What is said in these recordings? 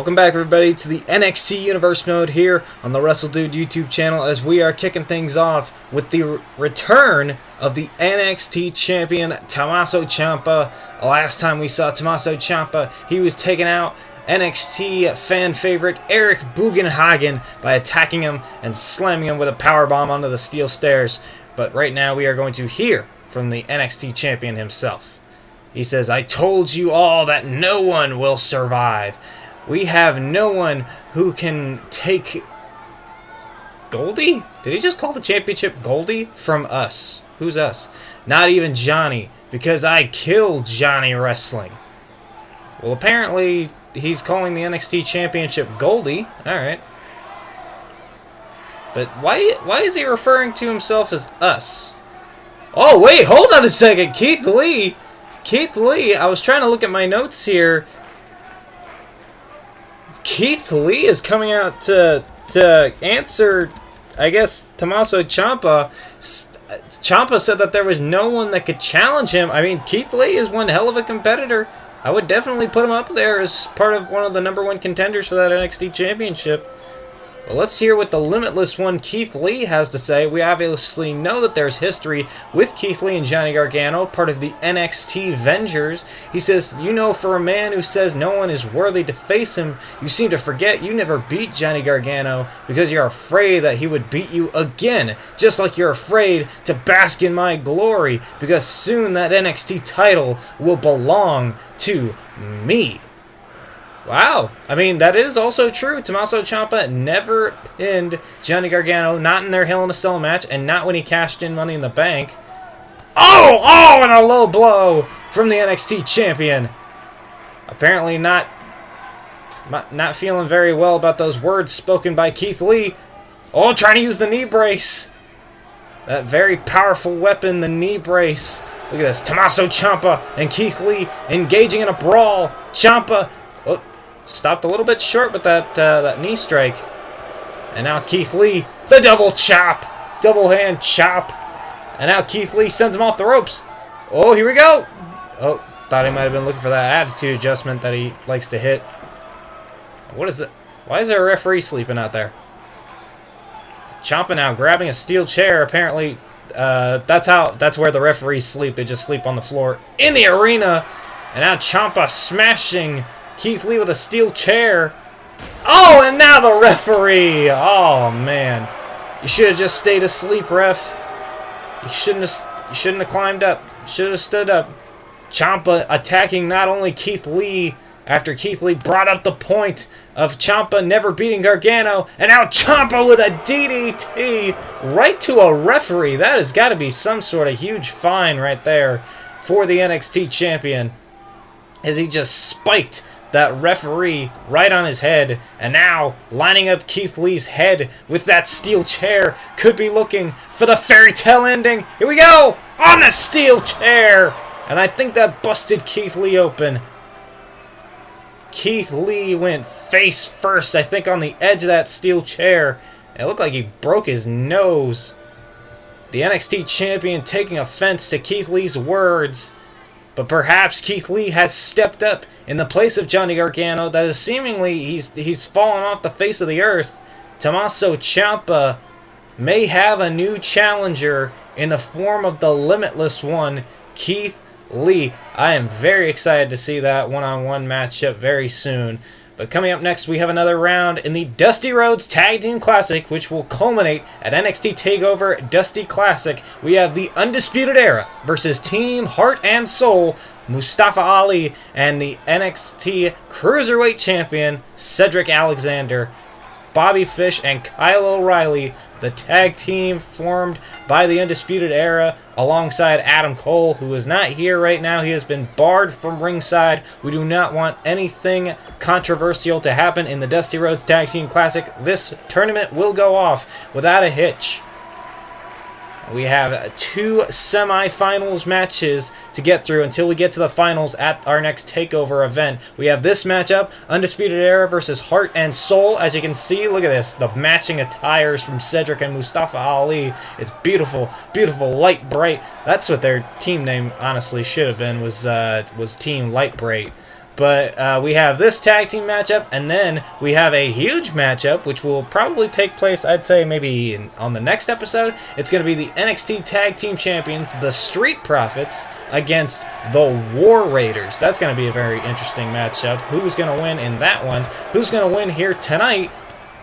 Welcome back, everybody, to the NXT Universe mode here on the WRESTLEDUDE YouTube channel, as we are kicking things off with the return of the NXT champion, Tommaso Ciampa. Last time we saw Tommaso Ciampa, he was taking out NXT fan favorite Eric Bugenhagen by attacking him and slamming him with a powerbomb onto the steel stairs. But right now we are going to hear from the NXT champion himself. He says, "I told you all that no one will survive. We have no one who can take Goldie?" Did he just call the championship Goldie? From us. Who's us? Not even Johnny, because I killed Johnny Wrestling. Well, apparently he's calling the NXT championship Goldie. Alright. But why is he referring to himself as us? Oh, wait, hold on a second. Keith Lee, I was trying to look at my notes here. Keith Lee is coming out to answer, I guess, Tommaso Ciampa. Ciampa said that there was no one that could challenge him. I mean, Keith Lee is one hell of a competitor. I would definitely put him up there as part of one of the #1 contenders for that NXT championship. Well, let's hear what the limitless one Keith Lee has to say. We obviously know that there's history with Keith Lee and Johnny Gargano, part of the NXT Vengers. He says, "You know, for a man who says no one is worthy to face him, you seem to forget you never beat Johnny Gargano because you're afraid that he would beat you again, just like you're afraid to bask in my glory, because soon that NXT title will belong to me." Wow. I mean, that is also true. Tommaso Ciampa never pinned Johnny Gargano, not in their Hell in a Cell match, and not when he cashed in Money in the Bank. Oh, and a low blow from the NXT champion. Apparently not feeling very well about those words spoken by Keith Lee. Oh, trying to use the knee brace. That very powerful weapon, the knee brace. Look at this. Tommaso Ciampa and Keith Lee engaging in a brawl. Ciampa stopped a little bit short with that knee strike. And now Keith Lee, the double chop. Double hand chop. And now Keith Lee sends him off the ropes. Oh, here we go. Oh, thought he might have been looking for that attitude adjustment that he likes to hit. What is it? Why is there a referee sleeping out there? Ciampa now grabbing a steel chair. Apparently, that's where the referees sleep. They just sleep on the floor in the arena. And now Ciampa smashing Keith Lee with a steel chair. Oh, and now the referee. Oh, man. You should have just stayed asleep, ref. You shouldn't have climbed up. You should have stood up. Ciampa attacking not only Keith Lee after Keith Lee brought up the point of Ciampa never beating Gargano, and now Ciampa with a DDT right to a referee. That has got to be some sort of huge fine right there for the NXT champion, as he just spiked that referee right on his head. And now lining up Keith Lee's head with that steel chair, could be looking for the fairy tale ending. Here we go, on the steel chair, and I think that busted Keith Lee open. Keith Lee went face first, I think, on the edge of that steel chair. It looked like he broke his nose. The NXT champion taking offense to Keith Lee's words. But perhaps Keith Lee has stepped up in the place of Johnny Gargano. That is seemingly, he's fallen off the face of the earth. Tommaso Ciampa may have a new challenger in the form of the limitless one, Keith Lee. I am very excited to see that one-on-one matchup very soon. But coming up next, we have another round in the Dusty Rhodes Tag Team Classic, which will culminate at NXT TakeOver Dusty Classic. We have the Undisputed Era versus Team Heart and Soul, Mustafa Ali, and the NXT Cruiserweight Champion, Cedric Alexander. Bobby Fish and Kyle O'Reilly, the tag team formed by the Undisputed Era, alongside Adam Cole, who is not here right now. He has been barred from ringside. We do not want anything controversial to happen in the Dusty Rhodes Tag Team Classic. This tournament will go off without a hitch. We have 2 semifinals matches to get through until we get to the finals at our next TakeOver event. We have this matchup, Undisputed Era versus Heart and Soul. As you can see, look at this, the matching attires from Cedric and Mustafa Ali. It's beautiful, beautiful, light bright. That's what their team name honestly should have been, was Team Light Bright. But we have this tag team matchup, and then we have a huge matchup, which will probably take place, I'd say, maybe on the next episode. It's going to be the NXT Tag Team Champions, the Street Profits, against the War Raiders. That's going to be a very interesting matchup. Who's going to win in that one? Who's going to win here tonight?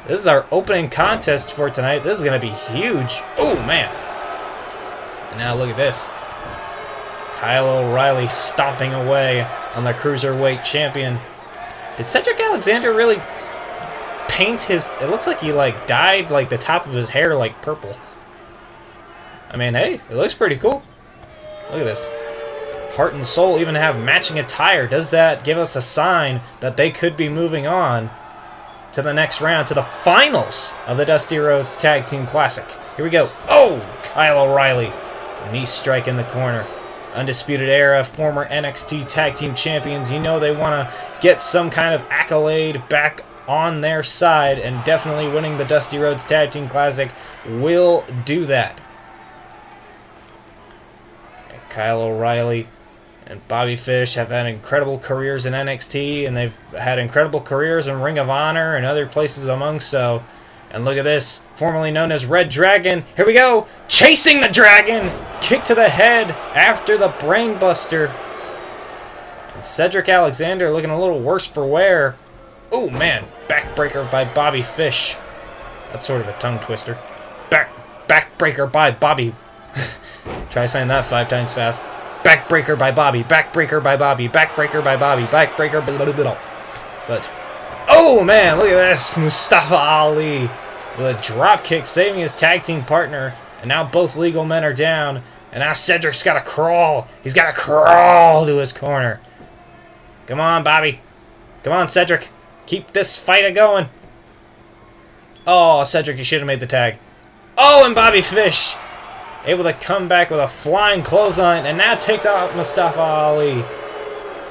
This is our opening contest for tonight. This is going to be huge. Oh, man. And now look at this. Kyle O'Reilly stomping away on the Cruiserweight champion. Did Cedric Alexander really paint his... It looks like he, like, dyed, like, the top of his hair, like, purple. I mean, hey, it looks pretty cool. Look at this. Heart and Soul even have matching attire. Does that give us a sign that they could be moving on to the next round, to the finals of the Dusty Rhodes Tag Team Classic? Here we go. Oh, Kyle O'Reilly. Knee strike in the corner. Undisputed Era, former NXT Tag Team Champions. You know they want to get some kind of accolade back on their side, and definitely winning the Dusty Rhodes Tag Team Classic will do that. And Kyle O'Reilly and Bobby Fish have had incredible careers in NXT, and they've had incredible careers in Ring of Honor and other places among so. And look at this, formerly known as Red Dragon. Here we go, chasing the dragon. Kick to the head after the brain buster. And Cedric Alexander looking a little worse for wear. Oh man, backbreaker by Bobby Fish. That's sort of a tongue twister. Backbreaker by Bobby. Try saying that 5 times fast. Backbreaker by Bobby. Backbreaker by Bobby. Backbreaker by Bobby. Backbreaker. Blah, blah, blah. But oh man, look at this, Mustafa Ali with a drop kick, saving his tag team partner. And now both legal men are down. And now Cedric's got to crawl. He's got to crawl to his corner. Come on, Bobby. Come on, Cedric. Keep this fight going. Oh, Cedric, you should have made the tag. Oh, and Bobby Fish able to come back with a flying clothesline. And now takes out Mustafa Ali.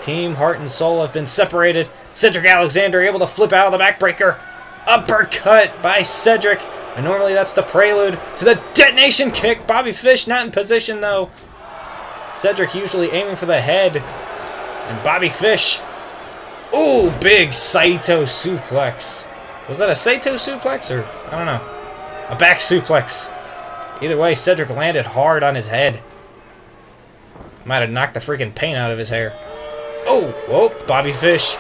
Team Heart and Soul have been separated. Cedric Alexander able to flip out of the backbreaker. Uppercut by Cedric. And normally that's the prelude to the detonation kick. Bobby Fish not in position though. Cedric usually aiming for the head. And Bobby Fish. Ooh, big Saito suplex. Was that a Saito suplex or, I don't know. A back suplex. Either way, Cedric landed hard on his head. Might have knocked the freaking paint out of his hair. Oh, whoa, Bobby Fish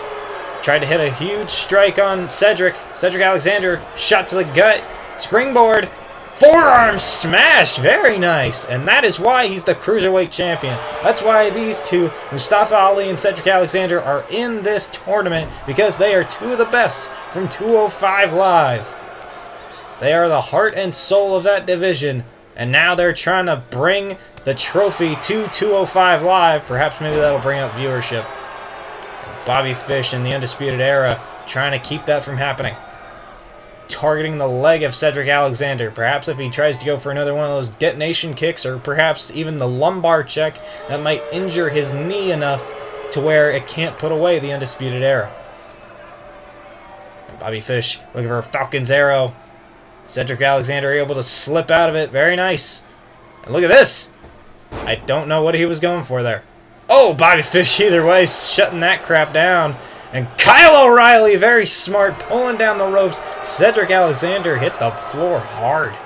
tried to hit a huge strike on Cedric. Cedric Alexander, shot to the gut. Springboard. Forearm smash. Very nice. And that is why he's the Cruiserweight Champion. That's why these two, Mustafa Ali and Cedric Alexander, are in this tournament, because they are two of the best from 205 Live. They are the heart and soul of that division. And now they're trying to bring the trophy to 205 Live. Perhaps maybe that'll bring up viewership. Bobby Fish in the Undisputed Era trying to keep that from happening. Targeting the leg of Cedric Alexander. Perhaps if he tries to go for another one of those detonation kicks, or perhaps even the lumbar check, that might injure his knee enough to where it can't put away the Undisputed Era. And Bobby Fish looking for a Falcon's Arrow. Cedric Alexander able to slip out of it. Very nice. And look at this. I don't know what he was going for there. Oh, Bobby Fish either way, shutting that crap down. And Kyle O'Reilly, very smart, pulling down the ropes. Cedric Alexander hit the floor hard.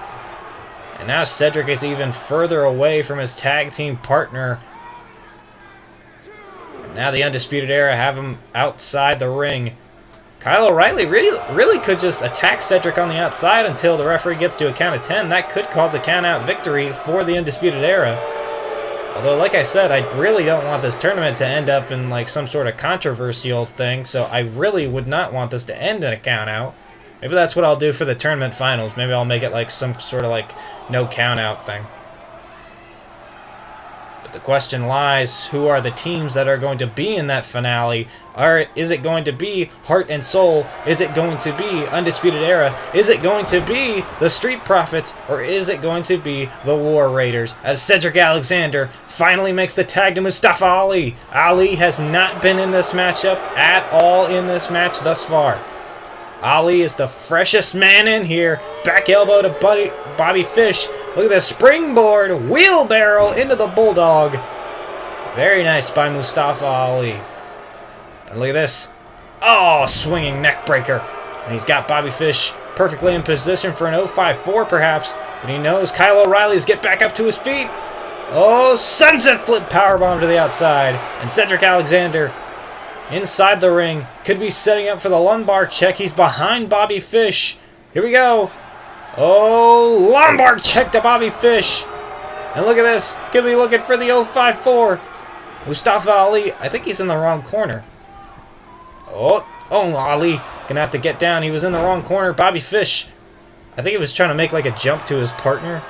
And now Cedric is even further away from his tag team partner. And now the Undisputed Era have him outside the ring. Kyle O'Reilly really could just attack Cedric on the outside until the referee gets to a count of 10. That could cause a count-out victory for the Undisputed Era. Although, like I said, I really don't want this tournament to end up in like some sort of controversial thing, so I really would not want this to end in a count-out. Maybe that's what I'll do for the tournament finals. Maybe I'll make it like some sort of like no count-out thing. But the question lies, who are the teams that are going to be in that finale? Is it going to be Heart and Soul? Is it going to be Undisputed Era? Is it going to be the Street Profits? Or is it going to be the War Raiders? As Cedric Alexander finally makes the tag to Mustafa Ali. Ali has not been in this matchup at all in this match thus far. Ali is the freshest man in here. Back elbow to Bobby Fish. Look at the springboard. Wheelbarrow into the Bulldog. Very nice by Mustafa Ali. And look at this. Oh, swinging neck breaker. And he's got Bobby Fish perfectly in position for an 054 perhaps. But he knows Kyle O'Reilly's get back up to his feet. Oh, sunset flip powerbomb to the outside. And Cedric Alexander inside the ring. Could be setting up for the lumbar check. He's behind Bobby Fish. Here we go. Oh, lumbar check to Bobby Fish. And look at this. Could be looking for the 054. Mustafa Ali. I think he's in the wrong corner. Oh, Ali. Gonna have to get down. He was in the wrong corner. Bobby Fish. I think he was trying to make like a jump to his partner.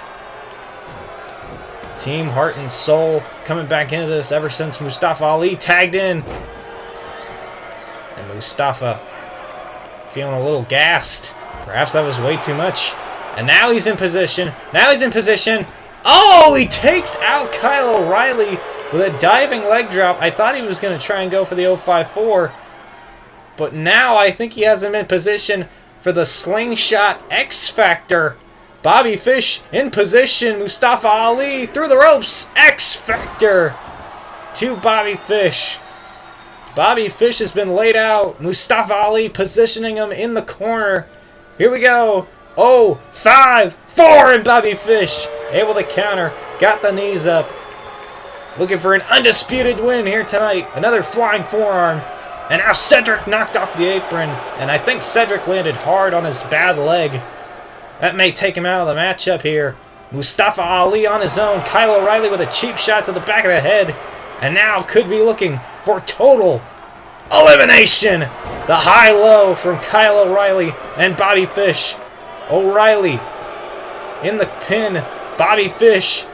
Team Heart and Soul coming back into this ever since Mustafa Ali tagged in. And Mustafa feeling a little gassed. Perhaps that was way too much. And now he's in position. Oh, he takes out Kyle O'Reilly with a diving leg drop. I thought he was going to try and go for the 054. But now I think he has him in position for the slingshot X Factor. Bobby Fish in position. Mustafa Ali through the ropes. X Factor to Bobby Fish. Bobby Fish has been laid out. Mustafa Ali positioning him in the corner. Here we go. 0-5-4 and Bobby Fish able to counter. Got the knees up. Looking for an undisputed win here tonight. Another flying forearm. And now Cedric knocked off the apron. And I think Cedric landed hard on his bad leg. That may take him out of the matchup here. Mustafa Ali on his own. Kyle O'Reilly with a cheap shot to the back of the head. And now could be looking for total elimination. The high-low from Kyle O'Reilly and Bobby Fish. O'Reilly in the pin. Bobby Fish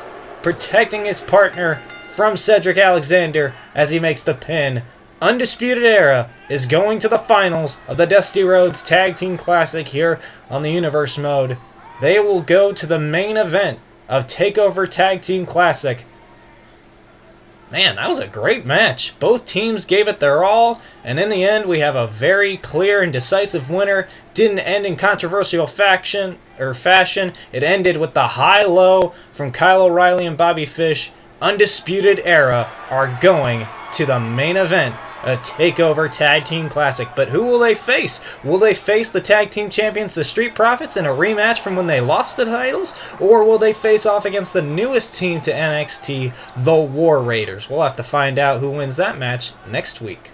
protecting his partner from Cedric Alexander as he makes the pin. Undisputed Era is going to the finals of the Dusty Rhodes Tag Team Classic here on the Universe mode. They will go to the main event of TakeOver Tag Team Classic. Man, that was a great match. Both teams gave it their all, and in the end, we have a very clear and decisive winner. Didn't end in controversial fashion. It ended with the high-low from Kyle O'Reilly and Bobby Fish. Undisputed Era are going to the main event, a TakeOver Tag Team Classic. But who will they face? Will they face the Tag Team Champions, the Street Profits, in a rematch from when they lost the titles? Or will they face off against the newest team to NXT, the War Raiders? We'll have to find out who wins that match next week.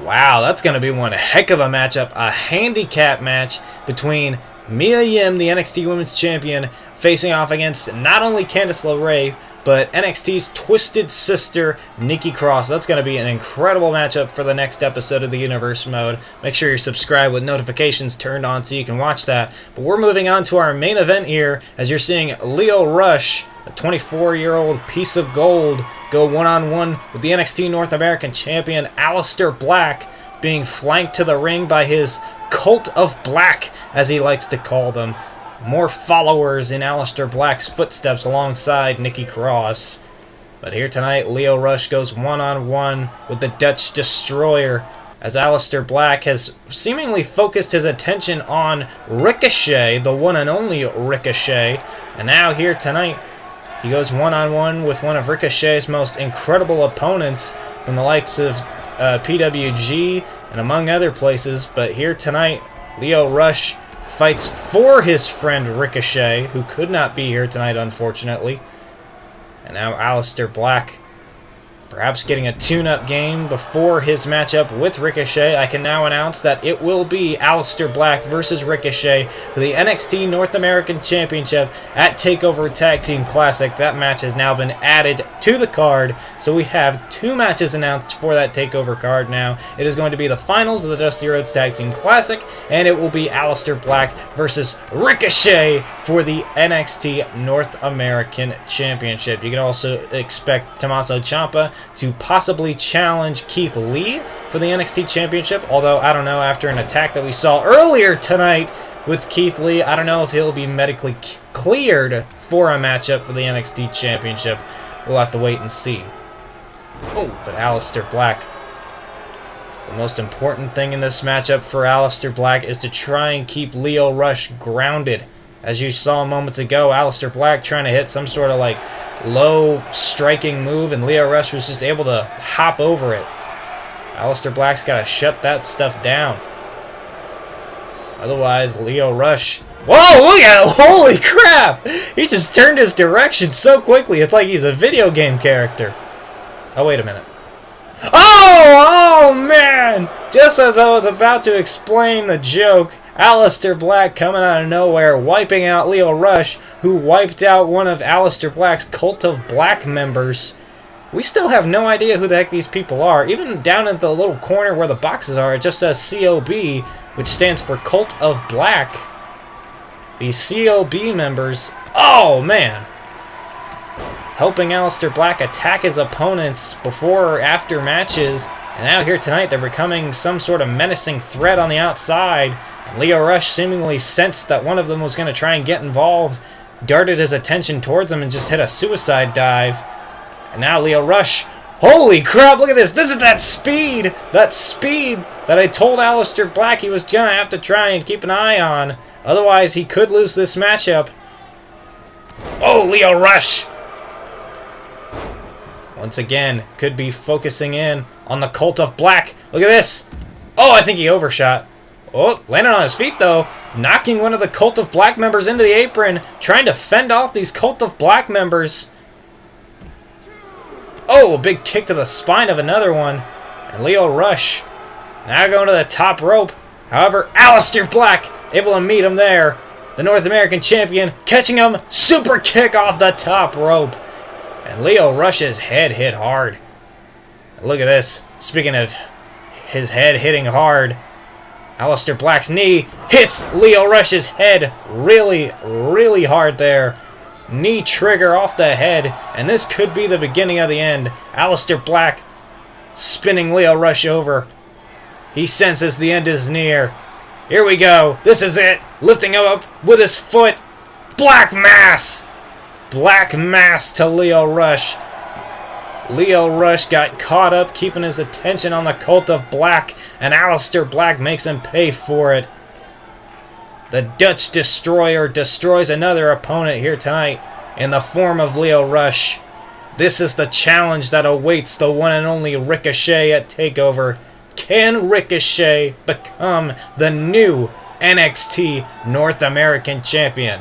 Wow, that's going to be one heck of a matchup. A handicap match between Mia Yim, the NXT Women's Champion, facing off against not only Candice LeRae, but NXT's twisted sister, Nikki Cross. That's going to be an incredible matchup for the next episode of the Universe mode. Make sure you're subscribed with notifications turned on so you can watch that. But we're moving on to our main event here, as you're seeing Lio Rush, a 24-year-old piece of gold, go one-on-one with the NXT North American Champion, Aliester Black, being flanked to the ring by his Cult of Black, as he likes to call them. More followers in Aliester Black's footsteps alongside Nikki Cross. But here tonight, Lio Rush goes one-on-one with the Dutch Destroyer, as Aliester Black has seemingly focused his attention on Ricochet, the one and only Ricochet. And now here tonight, he goes one-on-one with one of Ricochet's most incredible opponents from the likes of PWG and among other places. But here tonight, Lio Rush fights for his friend Ricochet, who could not be here tonight, unfortunately. And now Aliester Black, perhaps getting a tune-up game before his matchup with Ricochet. I can now announce that it will be Aliester Black versus Ricochet for the NXT North American Championship at TakeOver Tag Team Classic. That match has now been added to the card, so we have 2 matches announced for that TakeOver card now. It is going to be the finals of the Dusty Rhodes Tag Team Classic, and it will be Aliester Black versus Ricochet for the NXT North American Championship. You can also expect Tommaso Ciampa to possibly challenge Keith Lee for the NXT Championship. Although, I don't know, after an attack that we saw earlier tonight with Keith Lee, I don't know if he'll be medically cleared for a matchup for the NXT Championship. We'll have to wait and see. Oh, but Aliester Black. The most important thing in this matchup for Aliester Black is to try and keep Lio Rush grounded. As you saw moments ago, Aliester Black trying to hit some sort of like low striking move, and Lio Rush was just able to hop over it. Aliester Black's got to shut that stuff down. Otherwise, Lio Rush... Whoa, look at it! Holy crap! He just turned his direction so quickly, it's like he's a video game character. Oh, wait a minute. Oh man! Just as I was about to explain the joke, Aliester Black coming out of nowhere, wiping out Lio Rush, who wiped out one of Aliester Black's Cult of Black members. We still have no idea who the heck these people are. Even down in the little corner where the boxes are, it just says COB, which stands for Cult of Black. These COB members, oh man! Helping Aliester Black attack his opponents before or after matches. And now here tonight they're becoming some sort of menacing threat on the outside. And Lio Rush seemingly sensed that one of them was going to try and get involved, darted his attention towards him and just hit a suicide dive. And now Lio Rush, holy crap, look at this. This is that speed that I told Aliester Black he was going to have to try and keep an eye on. Otherwise he could lose this matchup. Oh, Lio Rush! Once again, could be focusing in on the Cult of Black. Look at this. Oh, I think he overshot. Oh, landed on his feet, though. Knocking one of the Cult of Black members into the apron. Trying to fend off these Cult of Black members. Oh, a big kick to the spine of another one. And Lio Rush now going to the top rope. However, Aliester Black able to meet him there. The North American champion catching him. Super kick off the top rope. And Lio Rush's head hit hard. Look at this. Speaking of his head hitting hard, Aliester Black's knee hits Lio Rush's head really, really hard there. Knee trigger off the head, and this could be the beginning of the end. Aliester Black spinning Lio Rush over. He senses the end is near. Here we go. This is it. Lifting him up with his foot. Black Mass! Black Mass to Lio Rush. Lio Rush got caught up, keeping his attention on the Cult of Black, and Aliester Black makes him pay for it. The Dutch Destroyer destroys another opponent here tonight in the form of Lio Rush. This is the challenge that awaits the one and only Ricochet at TakeOver. Can Ricochet become the new NXT North American Champion?